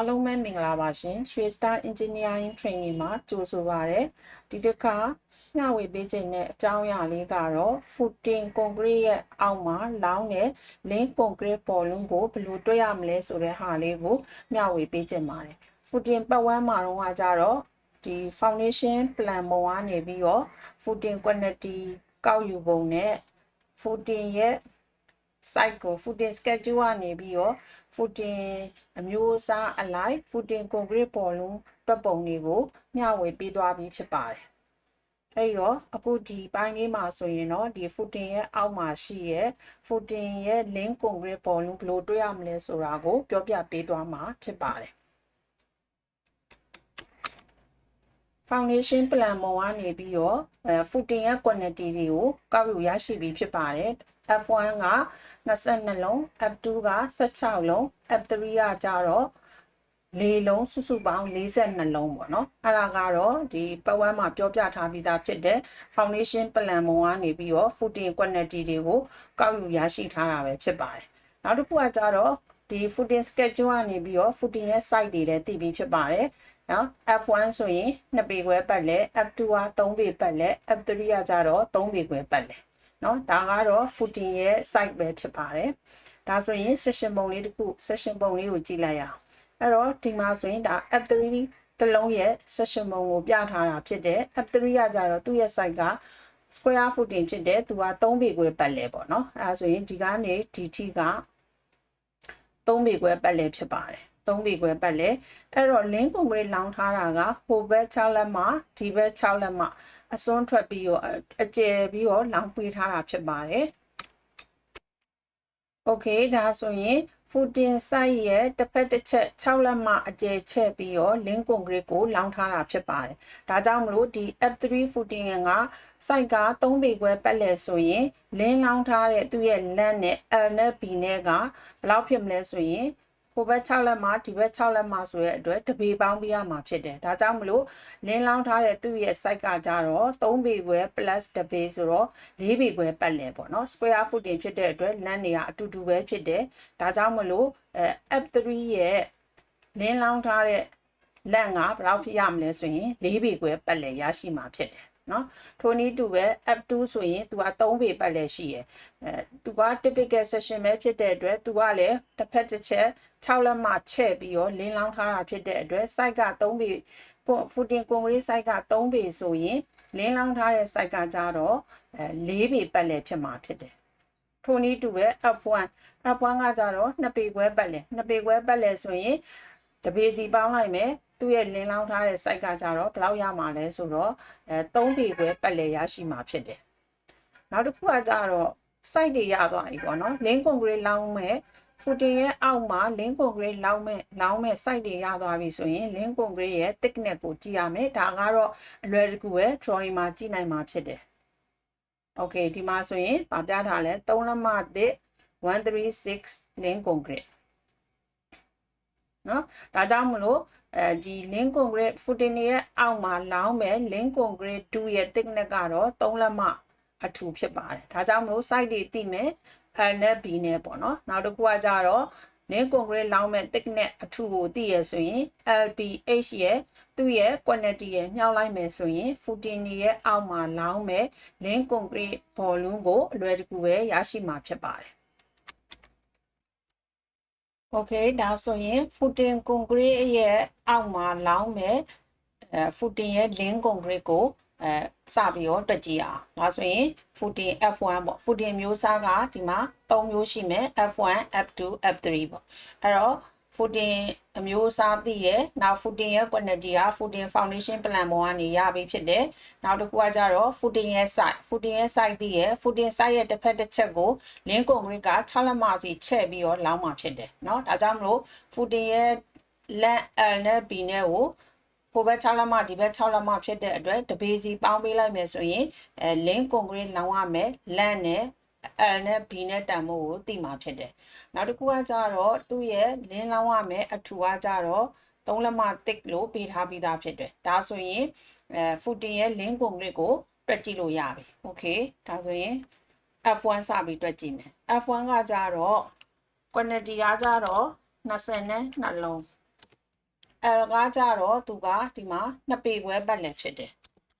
အားလုံးပဲမင်္ဂလာပါရှင်ရွှေ Star Engineering Training မှာကြိုဆိုပါရစေဒီတစ်ခါမျှဝေပေးခြင်းနဲ့အကြောင်းအရာလေးကတော့ footing concrete ရဲ့အောက်မှာလောင်းတဲ့ link concrete ပေါ်လုံးကိုဘယ်လိုတွေ့ရမလဲဆိုတဲ့ဟာလေးကိုမျှဝေပေးခြင်းပါတယ် footing ပတ်ဝန်းမှာတော့ကြတော့ဒီ foundation plan ပုံကနေပြီးတော့ footing quantity ကောက်ယူပုံနဲ့ footing ရဲ့ site ကို footing schedule ကနေပြီးတော့ footing အမျိုးအစားအလိုက် footing concrete ပေါ်လုံးတွက်ပုံတွေကိုမျှဝေပေးသွားပြီးဖြစ်ပါတယ်။အဲဒီတော့အခုဒီပိုင်းလေးမှာဆိုရင်တော့ဒီ footing ရဲ့အောက်မှာရှိရဲ့ footing ရဲ့ link concrete ပေါ်လုံးဘယ်လိုတွေ့ရမလဲဆိုတာကိုပြောပြပေးသွားမှာဖြစ်ပါတယ်။ foundation plan ပုံကနေပြီးတော့footing ရဲ့ quantity တွေကိုကောက်ယူရရှိပြီးဖြစ်ပါတယ်။ F1 က22လုံး F2 က16လုံး F3 ကကြတော့4လုံးစုစုပေါင်း42လုံးပေါ့နော်အဲ့ဒါကတော့ဒီပတ်ဝန်းမှာပြောပြထားပြီးသားဖြစ်တဲ့ foundation plan ပုံကနေပြီးတော့ footing quantity တွေကိုကောက်ယူရရှိထားတာပဲဖြစ်ပါတယ်နောက်တစ်ခုကကြတော့ဒီ footing schedule ကနေပြီးတော့ footing ရဲ့ site တွေလည်းသိပြီးဖြစ်ပါတယ်နော် F1 ဆိုရင်2ပေခွဲပတ်လဲ F2 က3ပေပတ်လဲ F3 ကကြတော့3ပေခွဲပတ်လဲနော်ဒါကတော့ footing ရဲ့ site ပဲဖြစ်ပါတယ်ဒါဆိုရင် section ပုံလေးတစ်ခု section ပုံလေးကိုကြည့်လိုက်ရအောင်အဲ့တော့ဒီမှာဆိုရင်ဒါ F3 တစ်လုံးရဲ့ section ပုံကိုပြထားတာဖြစ်တယ် F3 ကကြတော့သူ့ရဲ့ site က square footing ဖြစ်တယ်သူက3ပေခွဲပတ်လဲပေါ့နော်အဲ့ဒါဆိုရင်ဒီကနေဒီထိက3ပေခွဲပတ်လဲဖြစ်ပါတယ်3ပေခွဲပတ်လဲအဲ့တော့ link concrete လောင်းထားတာကဟိုဘက်6လက်မှဒီဘက်6လက်မှအစွန်းထွက်ပြီးတော့အကျယ်ပြီးတော့လောင်းပေးထားတာဖြစ်ပါတယ်။ Okay ဒါဆိုရင် footing site ရဲ့တစ်ဖက်တစ်ချက်6လက်မှအကျယ်ချက်ပြီးတော့ link concrete ကိုလောင်းထားတာဖြစ်ပါတယ်။ဒါကြောင့်မလို့ဒီ F3 footing က site က3ပေခွဲပတ်လဲဆိုရင် link လောင်းထားတဲ့သူ့ရဲ့ length နဲ့ L နဲ့ B နဲ့ကဘယ်လောက်ဖြစ်မလဲဆိုရင်ဟိုဘက်6လက်မှဒီဘက်6လက်မှဆိုတဲ့အတွက်တပေပေါင်းပြရမှာဖြစ်တယ်ဒါကြောင့်မလို့လင်းလောင်းထားတဲ့သူ့ရဲ့ site ကကြတော့3ပေခွဲ plus တပေဆိုတော့4ပေခွဲပတ်လဲပေါ့နော် square footing ဖြစ်တဲ့အတွက်လမ်းတွေကအတူတူပဲဖြစ်တယ်ဒါကြောင့်မလို့F3 ရဲ့လင်းလောင်းထားတဲ့လမ်းကဘယ်လောက်ဖြစ်ရမလဲဆိုရင်4ပေခွဲပတ်လဲရရှိမှာဖြစ်တယ်နော်ထိုနည်းတူပဲ F2 ဆိုရင်သူက3ပေပတ်လဲရှိရယ်သူက typical section ပဲဖြစ်တဲ့အတွက်သူကလည်းတစ်ဖက်တစ်ချက်6လက်မှချဲ့ပြီးတော့လင်းလောင်းထားတာဖြစ်တဲ့အတွက် site က3ပေ footing concrete site က3ပေဆိုရင်လင်းလောင်းထားတဲ့ site ကကြတော့4ပေပတ်လဲဖြစ်မှာဖြစ်တယ်ထိုနည်းတူပဲ F1 ကကြတော့2ပေခွဲပတ်လဲ2ပေခွဲပတ်လဲဆိုရင်တပေစီပေါင်းလိုက်မယ်သူ့ရဲ့လင်းလောင်းထားတဲ့ site ကကြတော့ဘယ်လောက်ရမှာလဲဆိုတော့3ပေခွဲပတ်လဲရရှိမှာဖြစ်တယ်နောက်တစ်ခုကကြတော့ site တွေရသွားပြီပေါ့နော် link concrete လောင်းမဲ့ footing ရဲ့အောက်မှာ link concrete လောင်းမဲ့ site တွေရသွားပြီဆိုရင် link concrete ရဲ့ thickness ကိုကြည့်ရမယ်ဒါကတော့အလွယ်တကူပဲ drawing မှာကြည့်နိုင်မှာဖြစ်တယ် Okay ဒီမှာဆိုရင်ဗာပြထားလဲ3လက်မသစ်136 link concrete နော်ဒါကြောင့်မလို့ဒီ link concrete footing ရဲ့အောက်မှာလောင်းမဲ့ link concrete 2ရဲ့ thickness ကတော့3လက်မအထူဖြစ်ပါတယ်ဒါကြောင့်မလို့ site တွေတိမယ် L နဲ့ B နဲ့ပေါ့နော်နောက်တစ်ခုကကြတော့ link concrete လောင်းမဲ့ thickness အထူကိုသိရဆိုရင် LBH ရဲ့သူ့ရဲ့ quantity ရဲ့မြောက်လိုက်မယ်ဆိုရင် footing ရဲ့အောက်မှာလောင်းမဲ့ link concrete ဘောလုံးကိုအလွယ်တကူပဲရရှိမှာဖြစ်ပါတယ်Okay ဒါဆိုရင် footing concrete ရဲ့အောက်မှာလောင်းမဲ့footing ရဲ့ link concrete ကိုစပြီးတော့တွက်ကြည့်အောင်ဒါဆိုရင် footing F1 ပေါ့ footing မျိုးစားကဒီမှာ3မျိုးရှိမယ် F1 F2 F3 ပေါ့အဲ့တော့ footing အမျိုးအစားသိရနောက် footing ရဲ့ quantity က footing foundation plan ပေါ်ကနေရပြီးဖြစ်တယ်နောက်တစ်ခုကကြတော့ footing ရဲ့ site သိရ footing site ရဲ့တစ်ဖက်တစ်ချက်ကို link concrete က6လက်မစီချဲ့ပြီးတော့လောင်းမှာဖြစ်တယ်เนาะဒါကြောင့်မလို့ footing ရဲ့ length L နဲ့ B နဲ့ကိုဟိုဘက်6လက်မဒီဘက်6လက်မဖြစ်တဲ့အတွက်တပေစီပေါင်းပေးလိုက်မယ်ဆိုရင် link concrete လောင်းရမယ် length နဲ့ L နဲ့ B နဲ့တန်ဖို့ကိုသိမှာဖြစ်တယ်နောက်တစ်ခုကကြတော့သူ့ရဲ့ link လောင်းရမယ်အထူကကြတော့3လက်မ thick လို့ပေးထားပြီးသားဖြစ်တယ်ဒါဆိုရင်footing ရဲ့ link concrete ကိုတွက်ကြည့်လို့ရပြီ Okay ဒါဆိုရင် F1 စပြီးတွက်ကြည့်မယ် F1 ကကြတော့ quantity ကကြတော့22လုံး L ကကြတော့သူကဒီမှာ2ပေခွဲပတ်လည်ဖြစ်တယ်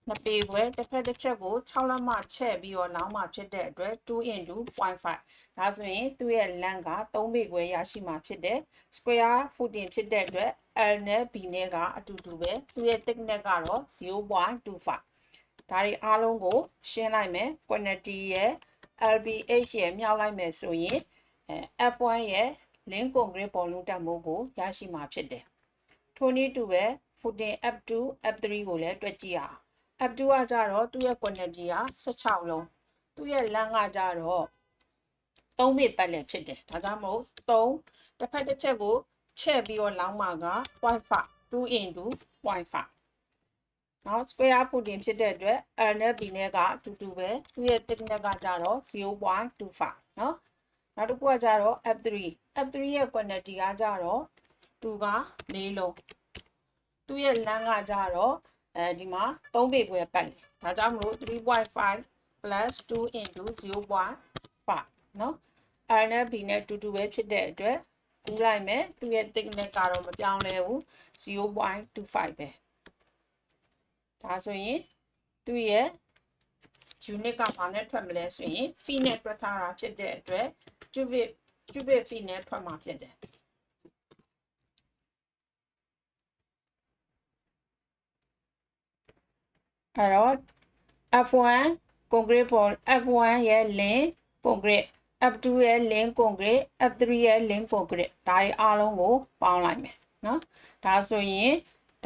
2ပေခွဲတစ်ဖက်တစ်ချက်ကို6လက်မချက်ပြီးတော့လောင်းမှာဖြစ်တဲ့အတွက်2 × 0.5ဒါဆိုရင်သူ့ရဲ့ length က3ပေခွဲရရှိမှာဖြစ်တယ် square footing ဖြစ်တဲ့အတွက် L နဲ့ B နဲ့ကအတူတူပဲသူ့ရဲ့ thickness ကတော့ 0.25ဒါတွေအားလုံးကိုရှင်းလိုက်မယ် quantity ရဲ့ LBH ရဲ့မြောက်လိုက်မယ်ဆိုရင်F1 ရဲ့ link concrete volume တန်ဖိုးကိုရရှိမှာဖြစ်တယ်ထိုနည်းတူပဲ footing F2 F3 ကိုလည်းတွက်ကြည့်အောင် F2 ကကြတော့သူ့ရဲ့ quantity က16လုံးသူ့ရဲ့ length ကကြတော့3ပေပတ်လည်ဖြစ်တယ်ဒါကြောင့်မို့3တစ်ဖက်တစ်ချက်ကိုချက်ပြီးတော့လောင်းမှာက 0.5 2 × 0.5နောက် square footing ဖြစ်တဲ့အတွက် L နဲ့ B နဲ့ကအတူတူပဲသူ့ရဲ့ thickness ကကြတော့ 0.25 เนาะနောက်တစ်ခုကကြတော့ F3 ရဲ့ quantity ကကြတော့သူက4လုံးသူ့ရဲ့ length ကကြတော့ဒီမှာ3ပေခွဲပတ်တယ်ဒါကြောင့်မလို့ 3.5 plus 2 × 0.5 เนาะ L နဲ့ B နဲ့အတူတူပဲဖြစ်တဲ့အတွက်ကူးလိုက်မယ်သူ့ရဲ့ thickness ကတော့မပြောင်းလဲဘူး 0.25 ပဲဒါဆိုရင်သူ့ရဲ့ unit ကဘာနဲ့ထွက်မလဲဆိုရင် feet နဲ့တွက်ထားတာဖြစ်တဲ့အတွက် cubic feet နဲ့ထွက်မှာဖြစ်တယ်အဲ့တော့ F1 concrete ball F1 ရဲ့ link concrete F2 ရဲ့ link concrete F3 ရဲ့ link concrete ဒါတွေအားလုံးကိုပေါင်းလိုက်မယ်เนาะဒါဆိုရင်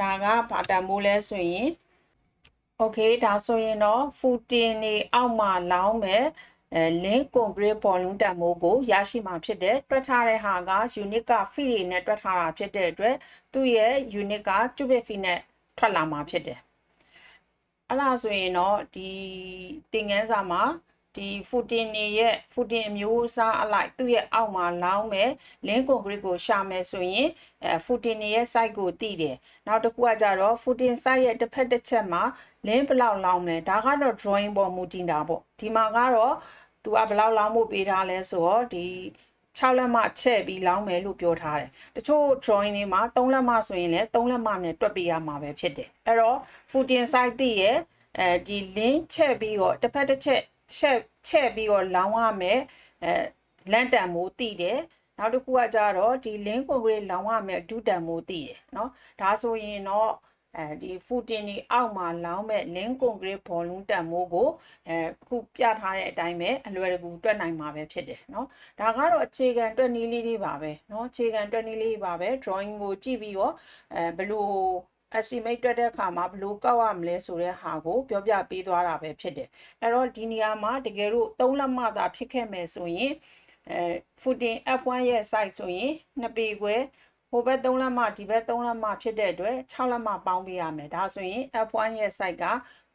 ဒါကဘာတန်ဖိုးလဲဆိုရင်okay ဒါဆိုရင်တော့ footing နေအောက်မှာလောင်းမယ်link concrete volume တန်ဖိုးကိုရရှိမှာဖြစ်တယ်တွက်ထားတဲ့ဟာက unit က feet တွေနဲ့တွက်ထားတာဖြစ်တဲ့အတွက်သူ့ရဲ့ unit က cubic feet နဲ့ထွက်လာမှာဖြစ်တယ်အဲ့ဒါဆိုရင်တော့ဒီသင်ခန်းစာမှာဒီ footing နေရဲ့ footing အမျိုးအစားအလိုက်သူ့ရဲ့အောက်မှာလောင်းမယ် link concrete ကိုရှာမယ်ဆိုရင်footing နေရဲ့ size ကိုသိတယ်နောက်တစ်ခုကကြတော့ footing size ရဲ့တစ်ဖက်တစ်ချက်မှာ link ဘယ်လောက်လောင်းမလဲဒါကတော့ drawing ပေါ်မူတည်တာပေါ့ဒီမှာကတော့သူကဘယ်လောက်လောင်းဖို့ပေးထားလဲဆိုတော့ဒီ6လက်မချက်ပြီးလောင်းမယ်လို့ပြောထားတယ်တချို့ drawing တွေမှာ3လက်မဆိုရင်လည်း3လက်မနဲ့တွက်ပေးရမှာပဲဖြစ်တယ်အဲ့တော့ footing size သိရဲ့ဒီ link ချက်ပြီးတော့တစ်ဖက်တစ်ချက်ချက်ပြီးတော့လောင်းရမယ်လန့်တန်မိုးသိတယ်နောက်တစ်ခုကကြတော့ဒီ link concrete လောင်းရမယ်ဒုတန်မိုးသိတယ်เนาะဒါဆိုရင်တော့ဒီ footing တွေအောက်မှာလောင်းမဲ့ link concrete volume တန်မိုးကိုခုပြထားတဲ့အတိုင်းပဲအလွယ်တကူတွက်နိုင်မှာပဲဖြစ်တယ်เนาะဒါကတော့အခြေခံတွက်နည်းလေးတွေပါပဲเนาะအခြေခံတွက်နည်းလေးပါပဲ drawing ကိုကြည့်ပြီးတော့ဘယ်လို estimate တွက်တဲ့အခါမှာဘယ်လိုကောက်ရမလဲဆိုတဲ့ဟာကိုပြောပြပေးသွားတာပဲဖြစ်တယ်အဲ့တော့ဒီနေရာမှာတကယ်လို့3လက်မသာဖြစ်ခဲ့မယ်ဆိုရင်footing F1 ရဲ့ size ဆိုရင်2ပေခွဲဟိုဘက်3လက်မဒီဘက်3လက်မဖြစ်တဲ့အတွက်6လက်မပေါင်းပေးရမယ်ဒါဆိုရင် F1 ရဲ့ size က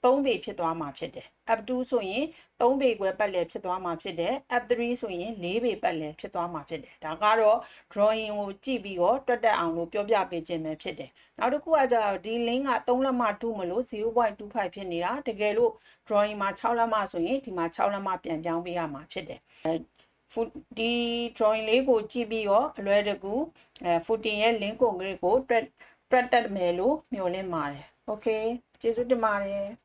3ပေဖြစ်သွားမှာဖြစ်တယ် F2 ဆိုရင်3ပေခွဲပတ်လည်ဖြစ်သွားမှာဖြစ်တယ် F3 ဆိုရင်4ပေပတ်လည်ဖြစ်သွားမှာဖြစ်တယ်ဒါကတော့ drawing ကိုကြည့်ပြီးတော့တွက်တက်အောင်လို့ပြောပြပေးခြင်းပဲဖြစ်တယ်နောက်တစ်ခုကကြတော့ဒီ link က3လက်မတူးမလို့ 0.25 ဖြစ်နေတာတကယ်လို့ drawing မှာ6လက်မဆိုရင်ဒီမှာ6လက်မပြန်ပြောင်းပေးရမှာဖြစ်တယ်ဒီ drawing လေးကိုကြည့်ပြီးတော့အလွယ်တကူ footing ရဲ့ link concrete ကိုတွက်တက်မယ်လို့မျှော်လင့်ပါတယ် okay ကျေးဇူးတင်ပါတယ်